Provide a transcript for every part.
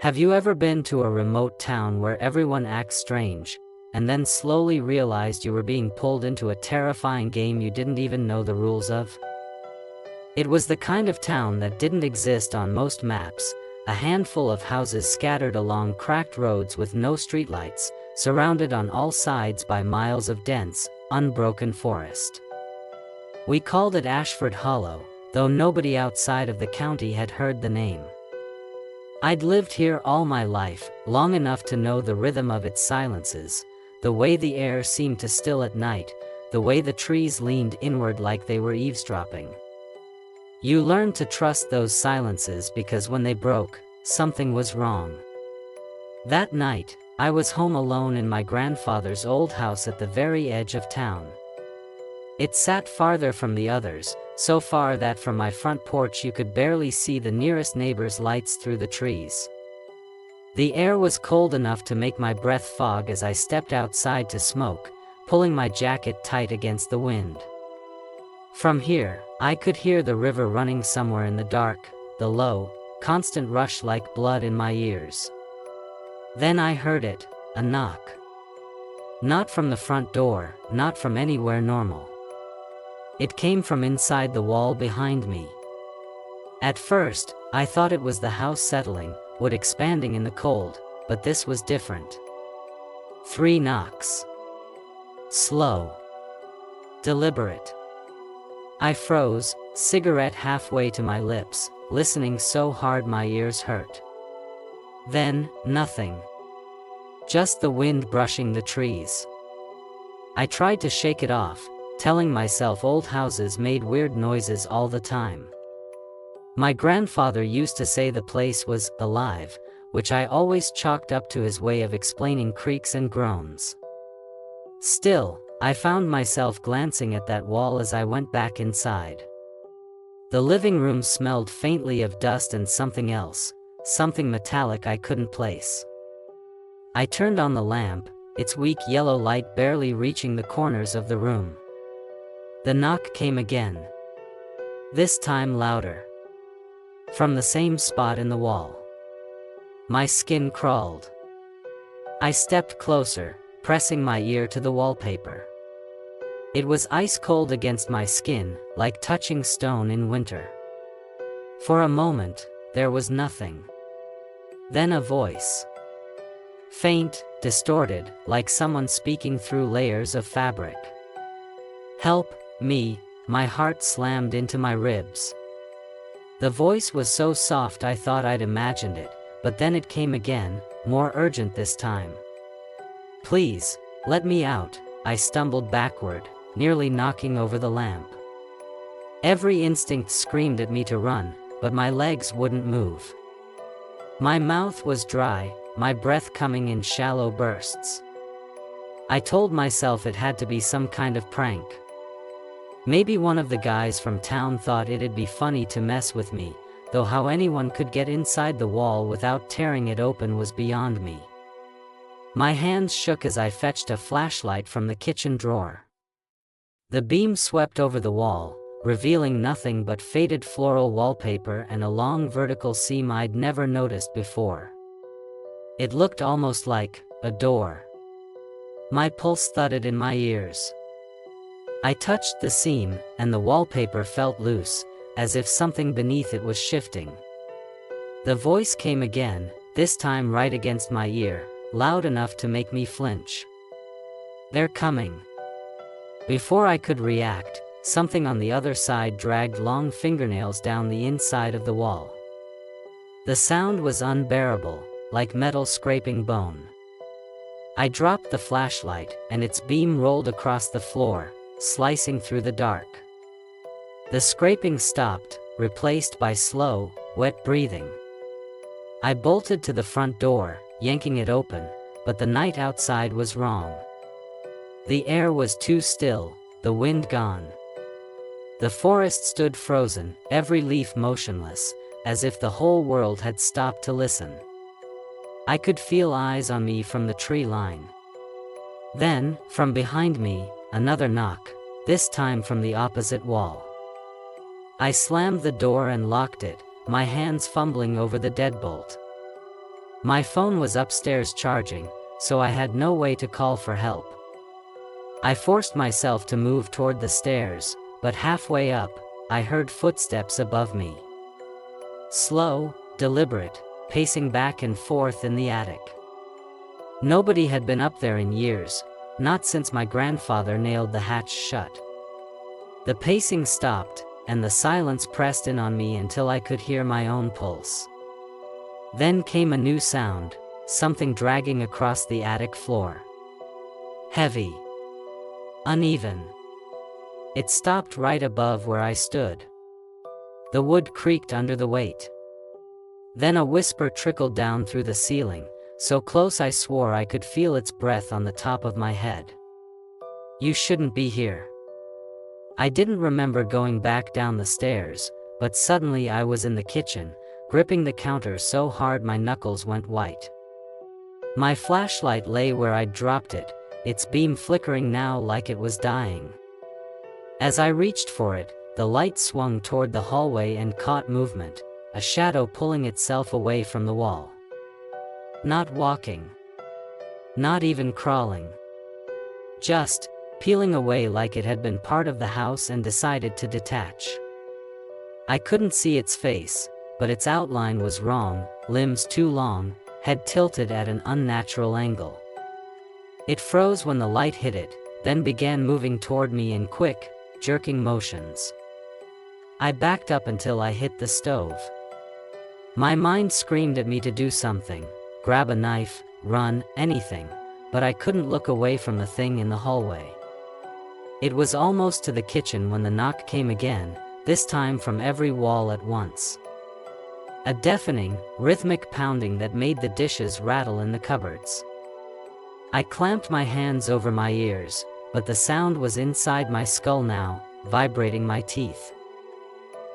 Have you ever been to a remote town where everyone acts strange, and then slowly realized you were being pulled into a terrifying game you didn't even know the rules of? It was the kind of town that didn't exist on most maps, a handful of houses scattered along cracked roads with no streetlights, surrounded on all sides by miles of dense, unbroken forest. We called it Ashford Hollow, though nobody outside of the county had heard the name. I'd lived here all my life, long enough to know the rhythm of its silences, the way the air seemed to still at night, the way the trees leaned inward like they were eavesdropping. You learned to trust those silences because when they broke, something was wrong. That night, I was home alone in my grandfather's old house at the very edge of town. It sat farther from the others, so far that from my front porch you could barely see the nearest neighbor's lights through the trees. The air was cold enough to make my breath fog as I stepped outside to smoke, pulling my jacket tight against the wind. From here, I could hear the river running somewhere in the dark, the low, constant rush like blood in my ears. Then I heard it, a knock. Not from the front door, not from anywhere normal. It came from inside the wall behind me. At first, I thought it was the house settling, wood expanding in the cold, but this was different. 3 knocks. Slow. Deliberate. I froze, cigarette halfway to my lips, listening so hard my ears hurt. Then, nothing. Just the wind brushing the trees. I tried to shake it off, telling myself old houses made weird noises all the time. My grandfather used to say the place was alive, which I always chalked up to his way of explaining creaks and groans. Still, I found myself glancing at that wall as I went back inside. The living room smelled faintly of dust and something else, something metallic I couldn't place. I turned on the lamp, its weak yellow light barely reaching the corners of the room. The knock came again. This time louder. From the same spot in the wall. My skin crawled. I stepped closer, pressing my ear to the wallpaper. It was ice cold against my skin, like touching stone in winter. For a moment, there was nothing. Then a voice. Faint, distorted, like someone speaking through layers of fabric. Help me, my heart slammed into my ribs. The voice was so soft I thought I'd imagined it, but then it came again, more urgent this time. Please, let me out, I stumbled backward, nearly knocking over the lamp. Every instinct screamed at me to run, but my legs wouldn't move. My mouth was dry, my breath coming in shallow bursts. I told myself it had to be some kind of prank. Maybe one of the guys from town thought it'd be funny to mess with me, though how anyone could get inside the wall without tearing it open was beyond me. My hands shook as I fetched a flashlight from the kitchen drawer. The beam swept over the wall, revealing nothing but faded floral wallpaper and a long vertical seam I'd never noticed before. It looked almost like a door. My pulse thudded in my ears. I touched the seam, and the wallpaper felt loose, as if something beneath it was shifting. The voice came again, this time right against my ear, loud enough to make me flinch. They're coming. Before I could react, something on the other side dragged long fingernails down the inside of the wall. The sound was unbearable, like metal scraping bone. I dropped the flashlight, and its beam rolled across the floor, slicing through the dark. The scraping stopped, replaced by slow, wet breathing. I bolted to the front door, yanking it open, but the night outside was wrong. The air was too still, the wind gone. The forest stood frozen, every leaf motionless, as if the whole world had stopped to listen. I could feel eyes on me from the tree line. Then, from behind me, another knock, this time from the opposite wall. I slammed the door and locked it, my hands fumbling over the deadbolt. My phone was upstairs charging, so I had no way to call for help. I forced myself to move toward the stairs, but halfway up, I heard footsteps above me. Slow, deliberate, pacing back and forth in the attic. Nobody had been up there in years, not since my grandfather nailed the hatch shut. The pacing stopped, and the silence pressed in on me until I could hear my own pulse. Then came a new sound, something dragging across the attic floor. Heavy. Uneven. It stopped right above where I stood. The wood creaked under the weight. Then a whisper trickled down through the ceiling, so close I swore I could feel its breath on the top of my head. "You shouldn't be here." I didn't remember going back down the stairs, but suddenly I was in the kitchen, gripping the counter so hard my knuckles went white. My flashlight lay where I'd dropped it, its beam flickering now like it was dying. As I reached for it, the light swung toward the hallway and caught movement, a shadow pulling itself away from the wall. Not walking. Not even crawling. Just peeling away like it had been part of the house and decided to detach. I couldn't see its face, but its outline was wrong, limbs too long, head tilted at an unnatural angle. It froze when the light hit it, then began moving toward me in quick, jerking motions. I backed up until I hit the stove. My mind screamed at me to do something, grab a knife, run, anything, but I couldn't look away from the thing in the hallway. It was almost to the kitchen when the knock came again, this time from every wall at once. A deafening, rhythmic pounding that made the dishes rattle in the cupboards. I clamped my hands over my ears, but the sound was inside my skull now, vibrating my teeth.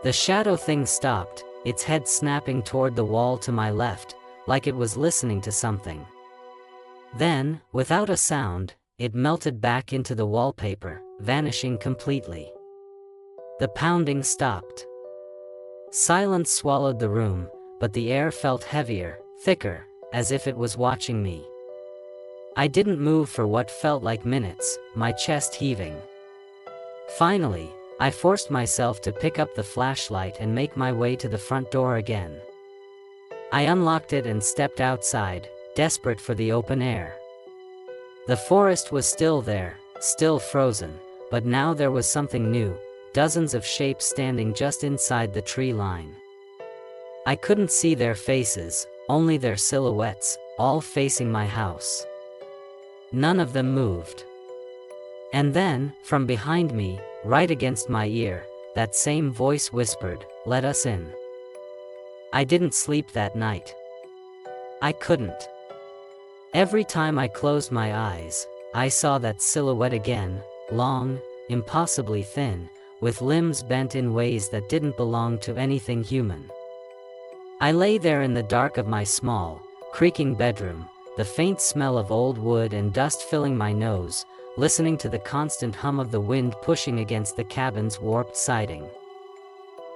The shadow thing stopped, its head snapping toward the wall to my left, like it was listening to something. Then, without a sound, it melted back into the wallpaper, vanishing completely. The pounding stopped. Silence swallowed the room, but the air felt heavier, thicker, as if it was watching me. I didn't move for what felt like minutes, my chest heaving. Finally, I forced myself to pick up the flashlight and make my way to the front door again. I unlocked it and stepped outside, desperate for the open air. The forest was still there, still frozen, but now there was something new, dozens of shapes standing just inside the tree line. I couldn't see their faces, only their silhouettes, all facing my house. None of them moved. And then, from behind me, right against my ear, that same voice whispered, "Let us in." I didn't sleep that night. I couldn't. Every time I closed my eyes, I saw that silhouette again, long, impossibly thin, with limbs bent in ways that didn't belong to anything human. I lay there in the dark of my small, creaking bedroom, the faint smell of old wood and dust filling my nose, listening to the constant hum of the wind pushing against the cabin's warped siding.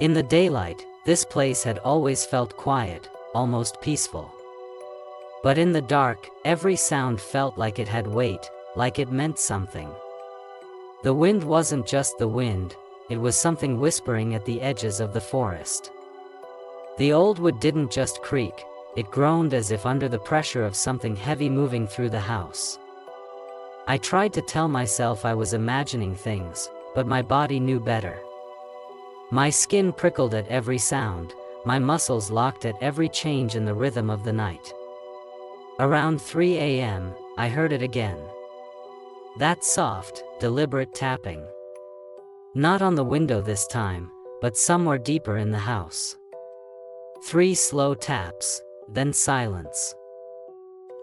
In the daylight, this place had always felt quiet, almost peaceful. But in the dark, every sound felt like it had weight, like it meant something. The wind wasn't just the wind, it was something whispering at the edges of the forest. The old wood didn't just creak, it groaned as if under the pressure of something heavy moving through the house. I tried to tell myself I was imagining things, but my body knew better. My skin prickled at every sound, my muscles locked at every change in the rhythm of the night. Around 3 a.m., I heard it again. That soft, deliberate tapping. Not on the window this time, but somewhere deeper in the house. 3 slow taps, then silence.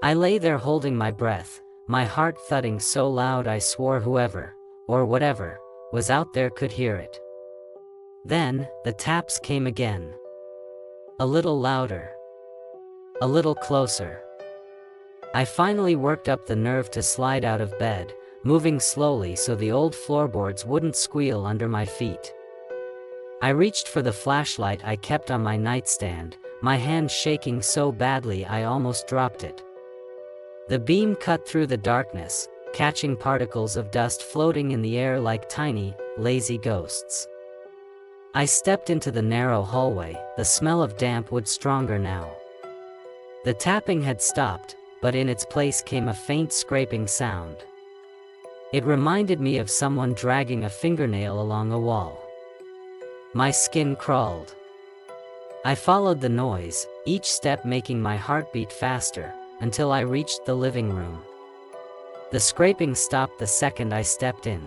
I lay there holding my breath, my heart thudding so loud I swore whoever, or whatever, was out there could hear it. Then, the taps came again. A little louder. A little closer. I finally worked up the nerve to slide out of bed, moving slowly so the old floorboards wouldn't squeal under my feet. I reached for the flashlight I kept on my nightstand, my hand shaking so badly I almost dropped it. The beam cut through the darkness, catching particles of dust floating in the air like tiny, lazy ghosts. I stepped into the narrow hallway, the smell of damp wood stronger now. The tapping had stopped, but in its place came a faint scraping sound. It reminded me of someone dragging a fingernail along a wall. My skin crawled. I followed the noise, each step making my heart beat faster, until I reached the living room. The scraping stopped the second I stepped in.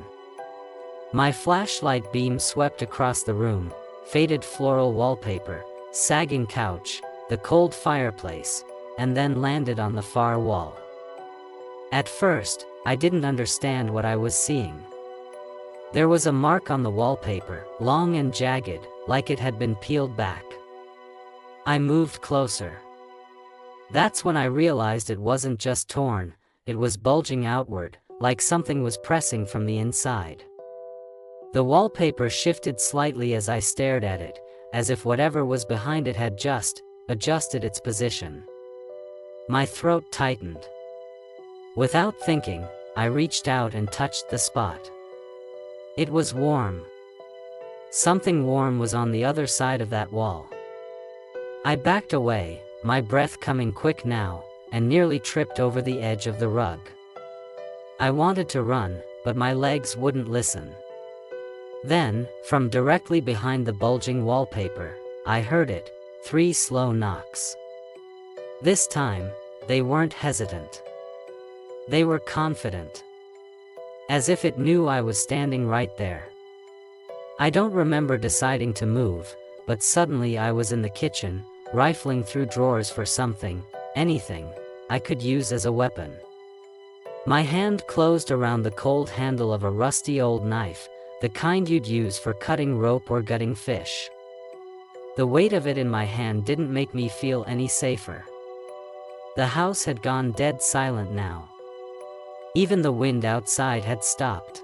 My flashlight beam swept across the room, faded floral wallpaper, sagging couch, the cold fireplace, and then landed on the far wall. At first, I didn't understand what I was seeing. There was a mark on the wallpaper, long and jagged, like it had been peeled back. I moved closer. That's when I realized it wasn't just torn, it was bulging outward, like something was pressing from the inside. The wallpaper shifted slightly as I stared at it, as if whatever was behind it had just adjusted its position. My throat tightened. Without thinking, I reached out and touched the spot. It was warm. Something warm was on the other side of that wall. I backed away, my breath coming quick now, and nearly tripped over the edge of the rug. I wanted to run, but my legs wouldn't listen. Then, from directly behind the bulging wallpaper, I heard it, 3 slow knocks. This time, they weren't hesitant. They were confident. As if it knew I was standing right there. I don't remember deciding to move, but suddenly I was in the kitchen, rifling through drawers for something, anything, I could use as a weapon. My hand closed around the cold handle of a rusty old knife, the kind you'd use for cutting rope or gutting fish. The weight of it in my hand didn't make me feel any safer. The house had gone dead silent now. Even the wind outside had stopped.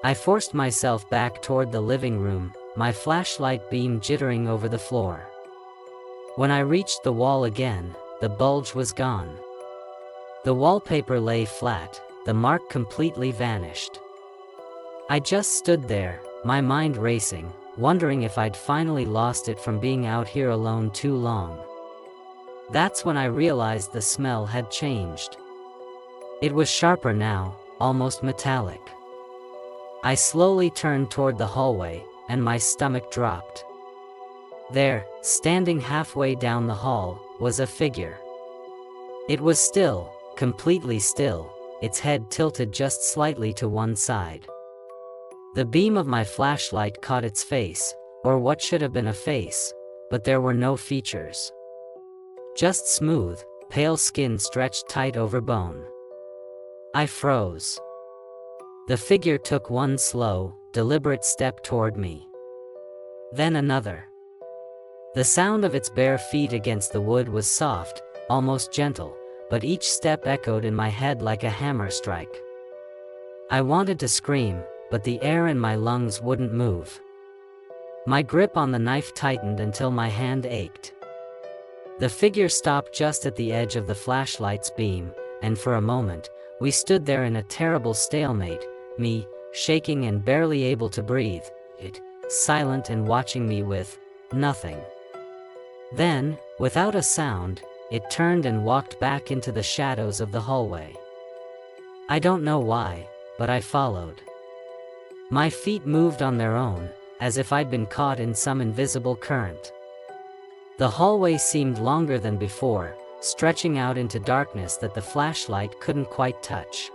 I forced myself back toward the living room, my flashlight beam jittering over the floor. When I reached the wall again, the bulge was gone. The wallpaper lay flat, the mark completely vanished. I just stood there, my mind racing, wondering if I'd finally lost it from being out here alone too long. That's when I realized the smell had changed. It was sharper now, almost metallic. I slowly turned toward the hallway, and my stomach dropped. There, standing halfway down the hall, was a figure. It was still, completely still, its head tilted just slightly to one side. The beam of my flashlight caught its face, or what should have been a face, but there were no features. Just smooth, pale skin stretched tight over bone. I froze. The figure took one slow, deliberate step toward me. Then another. The sound of its bare feet against the wood was soft, almost gentle, but each step echoed in my head like a hammer strike. I wanted to scream, but the air in my lungs wouldn't move. My grip on the knife tightened until my hand ached. The figure stopped just at the edge of the flashlight's beam, and for a moment, we stood there in a terrible stalemate, me, shaking and barely able to breathe, it, silent and watching me with nothing. Then, without a sound, it turned and walked back into the shadows of the hallway. I don't know why, but I followed. My feet moved on their own, as if I'd been caught in some invisible current. The hallway seemed longer than before, stretching out into darkness that the flashlight couldn't quite touch.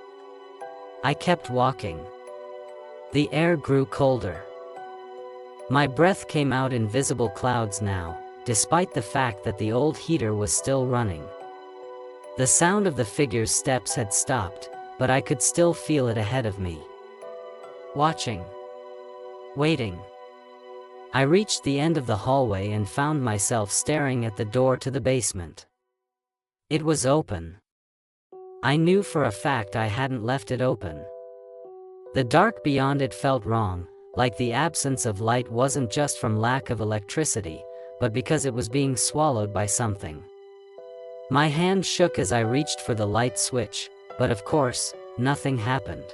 I kept walking. The air grew colder. My breath came out in visible clouds now, despite the fact that the old heater was still running. The sound of the figure's steps had stopped, but I could still feel it ahead of me. Watching. Waiting. I reached the end of the hallway and found myself staring at the door to the basement. It was open. I knew for a fact I hadn't left it open. The dark beyond it felt wrong, like the absence of light wasn't just from lack of electricity, but because it was being swallowed by something. My hand shook as I reached for the light switch, but of course, nothing happened.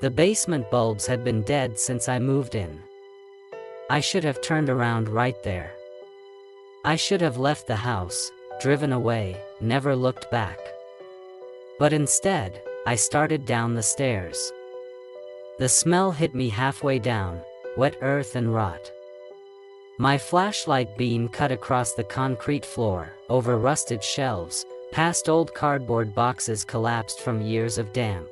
The basement bulbs had been dead since I moved in. I should have turned around right there. I should have left the house, driven away, never looked back. But instead, I started down the stairs. The smell hit me halfway down, wet earth and rot. My flashlight beam cut across the concrete floor, over rusted shelves, past old cardboard boxes collapsed from years of damp.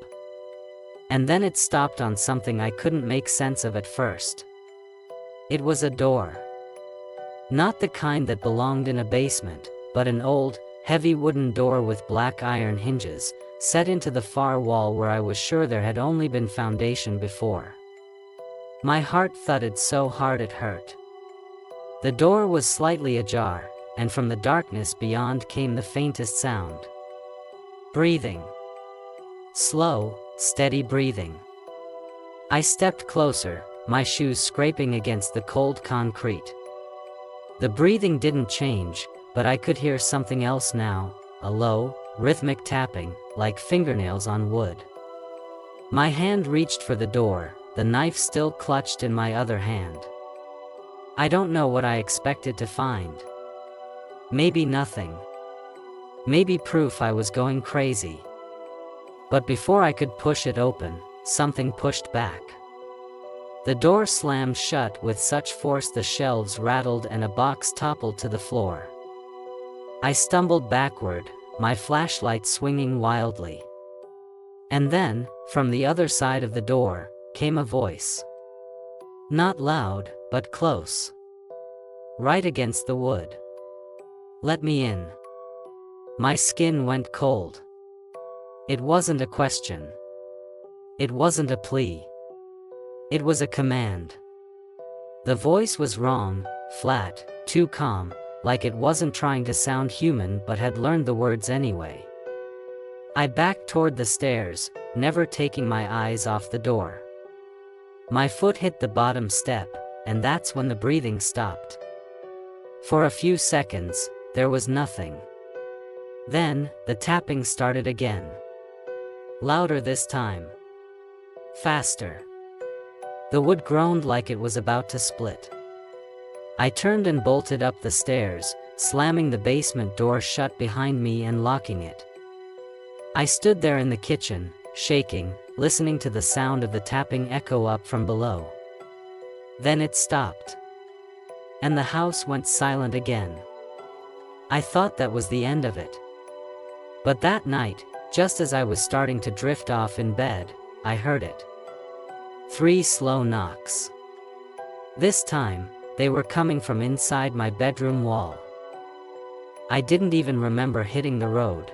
And then it stopped on something I couldn't make sense of at first. It was a door. Not the kind that belonged in a basement, but an old, heavy wooden door with black iron hinges, set into the far wall where I was sure there had only been foundation before. My heart thudded so hard it hurt. The door was slightly ajar, and from the darkness beyond came the faintest sound. Breathing. Slow, steady breathing. I stepped closer, my shoes scraping against the cold concrete. The breathing didn't change, but I could hear something else now, a low, rhythmic tapping, like fingernails on wood. My hand reached for the door, the knife still clutched in my other hand. I don't know what I expected to find. Maybe nothing. Maybe proof I was going crazy. But before I could push it open, something pushed back. The door slammed shut with such force the shelves rattled and a box toppled to the floor. I stumbled backward, my flashlight swinging wildly. And then, from the other side of the door, came a voice. Not loud, but close. Right against the wood. Let me in. My skin went cold. It wasn't a question. It wasn't a plea. It was a command. The voice was wrong, flat, too calm, like it wasn't trying to sound human but had learned the words anyway. I backed toward the stairs, never taking my eyes off the door. My foot hit the bottom step, and that's when the breathing stopped. For a few seconds, there was nothing. Then, the tapping started again. Louder this time. Faster. The wood groaned like it was about to split. I turned and bolted up the stairs, slamming the basement door shut behind me and locking it. I stood there in the kitchen, shaking, listening to the sound of the tapping echo up from below. Then it stopped. And the house went silent again. I thought that was the end of it. But that night, just as I was starting to drift off in bed, I heard it. 3 slow knocks. This time, they were coming from inside my bedroom wall. I didn't even remember hitting the road.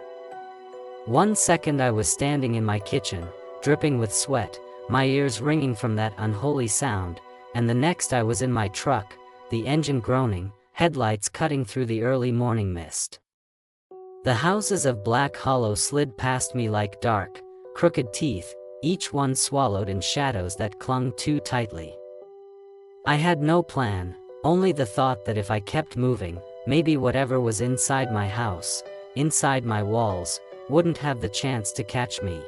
1 second I was standing in my kitchen, dripping with sweat, my ears ringing from that unholy sound, and the next I was in my truck, the engine groaning, headlights cutting through the early morning mist. The houses of Black Hollow slid past me like dark, crooked teeth, each one swallowed in shadows that clung too tightly. I had no plan, only the thought that if I kept moving, maybe whatever was inside my house, inside my walls, wouldn't have the chance to catch me.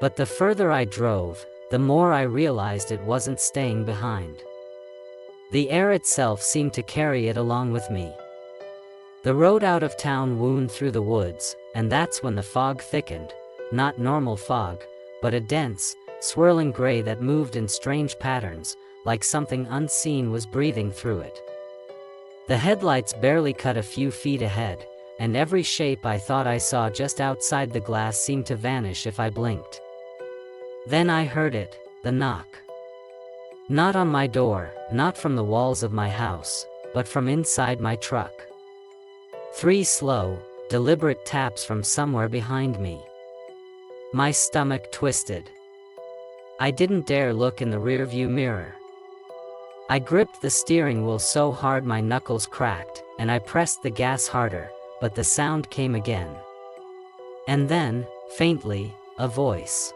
But the further I drove, the more I realized it wasn't staying behind. The air itself seemed to carry it along with me. The road out of town wound through the woods, and that's when the fog thickened, not normal fog, but a dense, swirling gray that moved in strange patterns, like something unseen was breathing through it. The headlights barely cut a few feet ahead, and every shape I thought I saw just outside the glass seemed to vanish if I blinked. Then I heard it, the knock. Not on my door, not from the walls of my house, but from inside my truck. 3 slow, deliberate taps from somewhere behind me. My stomach twisted. I didn't dare look in the rearview mirror. I gripped the steering wheel so hard my knuckles cracked, and I pressed the gas harder, but the sound came again. And then, faintly, a voice.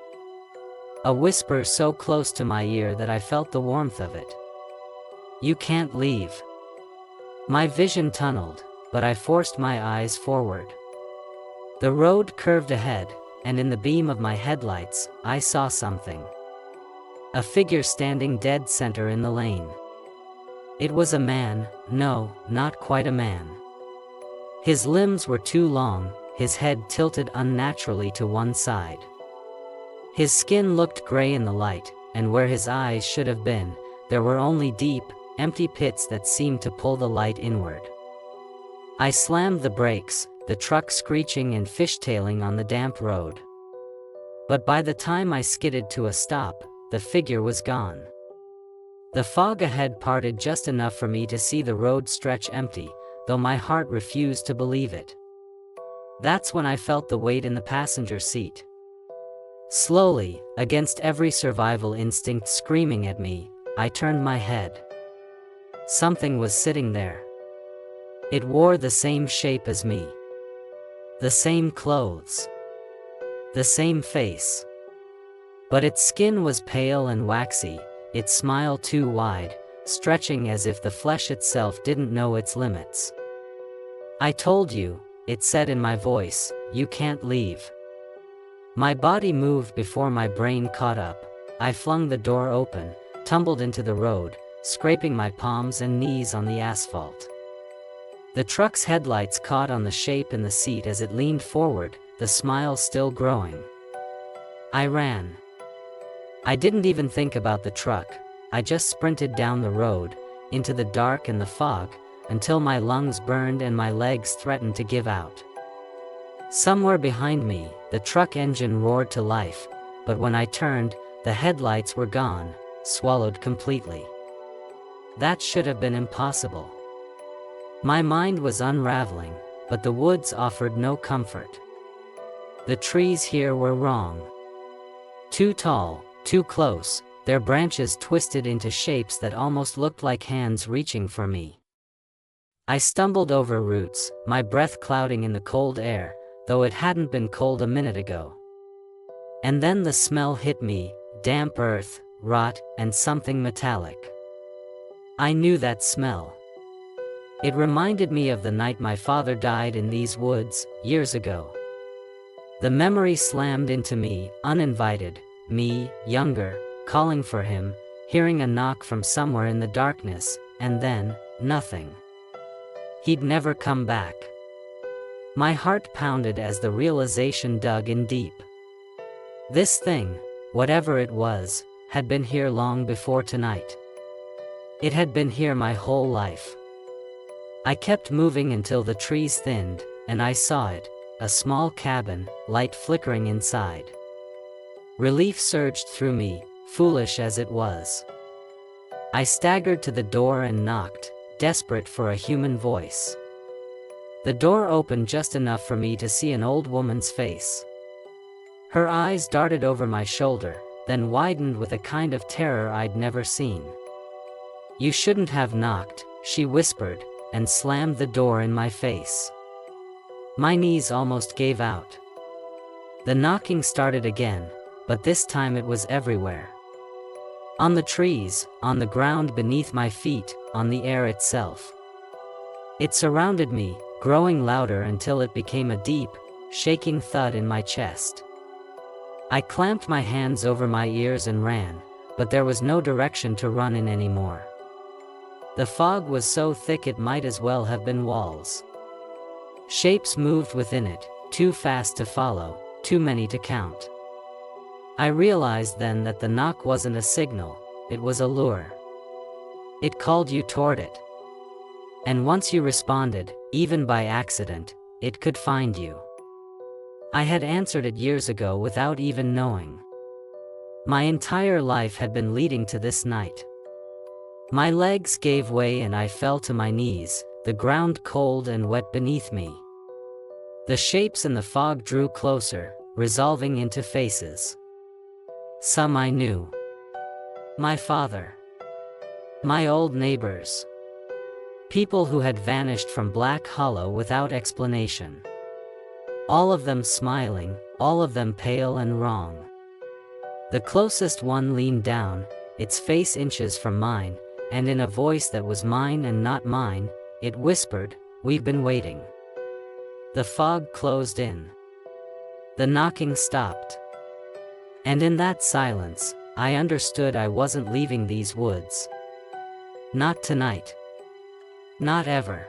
A whisper so close to my ear that I felt the warmth of it. You can't leave. My vision tunneled, but I forced my eyes forward. The road curved ahead, and in the beam of my headlights, I saw something. A figure standing dead center in the lane. It was a man, no, not quite a man. His limbs were too long, his head tilted unnaturally to one side. His skin looked gray in the light, and where his eyes should have been, there were only deep, empty pits that seemed to pull the light inward. I slammed the brakes, the truck screeching and fishtailing on the damp road. But by the time I skidded to a stop, the figure was gone. The fog ahead parted just enough for me to see the road stretch empty, though my heart refused to believe it. That's when I felt the weight in the passenger seat. Slowly, against every survival instinct screaming at me, I turned my head. Something was sitting there. It wore the same shape as me. The same clothes. The same face. But its skin was pale and waxy, its smile too wide, stretching as if the flesh itself didn't know its limits. "I told you," it said in my voice, "you can't leave." My body moved before my brain caught up. I flung the door open, tumbled into the road, scraping my palms and knees on the asphalt. The truck's headlights caught on the shape in the seat as it leaned forward, the smile still growing. I ran. I didn't even think about the truck. I just sprinted down the road, into the dark and the fog, until my lungs burned and my legs threatened to give out. Somewhere behind me, the truck engine roared to life, but when I turned, the headlights were gone, swallowed completely. That should have been impossible. My mind was unraveling, but the woods offered no comfort. The trees here were wrong. Too tall, too close, their branches twisted into shapes that almost looked like hands reaching for me. I stumbled over roots, my breath clouding in the cold air, though it hadn't been cold a minute ago. And then the smell hit me, damp earth, rot, and something metallic. I knew that smell. It reminded me of the night my father died in these woods, years ago. The memory slammed into me, uninvited, me, younger, calling for him, hearing a knock from somewhere in the darkness, and then, nothing. He'd never come back. My heart pounded as the realization dug in deep. This thing, whatever it was, had been here long before tonight. It had been here my whole life. I kept moving until the trees thinned, and I saw it, a small cabin, light flickering inside. Relief surged through me, foolish as it was. I staggered to the door and knocked, desperate for a human voice. The door opened just enough for me to see an old woman's face. Her eyes darted over my shoulder, then widened with a kind of terror I'd never seen. "You shouldn't have knocked," she whispered, and slammed the door in my face. My knees almost gave out. The knocking started again, but this time it was everywhere. On the trees, on the ground beneath my feet, on the air itself. It surrounded me, growing louder until it became a deep, shaking thud in my chest. I clamped my hands over my ears and ran, but there was no direction to run in anymore. The fog was so thick it might as well have been walls. Shapes moved within it, too fast to follow, too many to count. I realized then that the knock wasn't a signal, it was a lure. It called you toward it. And once you responded, even by accident, it could find you. I had answered it years ago without even knowing. My entire life had been leading to this night. My legs gave way and I fell to my knees, the ground cold and wet beneath me. The shapes in the fog drew closer, resolving into faces. Some I knew. My father. My old neighbors. People who had vanished from Black Hollow without explanation. All of them smiling, all of them pale and wrong. The closest one leaned down, its face inches from mine, and in a voice that was mine and not mine, It whispered, "We've been waiting." The fog closed in. The knocking stopped. And in that silence, I understood I wasn't leaving these woods. Not tonight. Not ever.